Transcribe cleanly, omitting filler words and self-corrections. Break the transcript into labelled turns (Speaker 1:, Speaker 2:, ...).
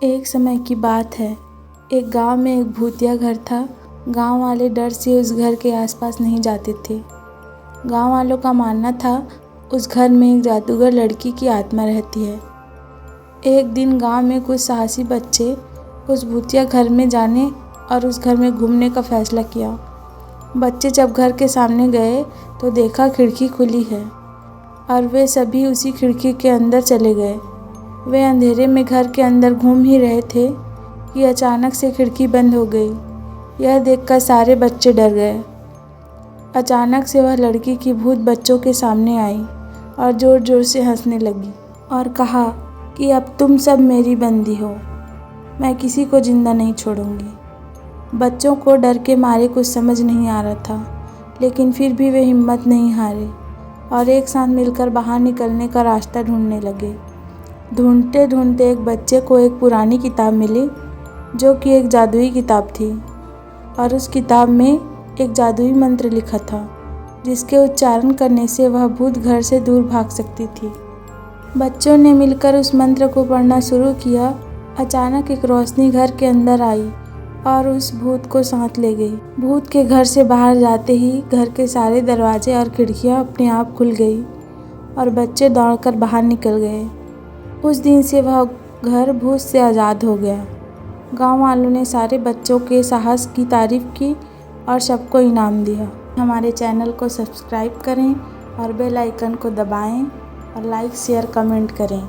Speaker 1: एक समय की बात है। एक गांव में एक भूतिया घर था। गांव वाले डर से उस घर के आसपास नहीं जाते थे। गांव वालों का मानना था उस घर में एक जादूगर लड़की की आत्मा रहती है। एक दिन गांव में कुछ साहसी बच्चे उस भूतिया घर में जाने और उस घर में घूमने का फैसला किया। बच्चे जब घर के सामने गए तो देखा खिड़की खुली है और वे सभी उसी खिड़की के अंदर चले गए। वे अंधेरे में घर के अंदर घूम ही रहे थे कि अचानक से खिड़की बंद हो गई। यह देखकर सारे बच्चे डर गए। अचानक से वह लड़की की भूत बच्चों के सामने आई और ज़ोर ज़ोर से हंसने लगी और कहा कि अब तुम सब मेरी बंदी हो, मैं किसी को जिंदा नहीं छोड़ूंगी। बच्चों को डर के मारे कुछ समझ नहीं आ रहा था, लेकिन फिर भी वे हिम्मत नहीं हारे और एक साथ मिलकर बाहर निकलने का रास्ता ढूंढने लगे। ढूंढते ढूंढते एक बच्चे को एक पुरानी किताब मिली जो कि एक जादुई किताब थी और उस किताब में एक जादुई मंत्र लिखा था जिसके उच्चारण करने से वह भूत घर से दूर भाग सकती थी। बच्चों ने मिलकर उस मंत्र को पढ़ना शुरू किया। अचानक एक रोशनी घर के अंदर आई और उस भूत को साथ ले गई। भूत के घर से बाहर जाते ही घर के सारे दरवाजे और खिड़कियां अपने आप खुल गई और बच्चे दौड़कर बाहर निकल गए। उस दिन से वह घर भूत से आज़ाद हो गया। गांव वालों ने सारे बच्चों के साहस की तारीफ़ की और सबको इनाम दिया। हमारे चैनल को सब्सक्राइब करें और बेल आइकन को दबाएं और लाइक शेयर कमेंट करें।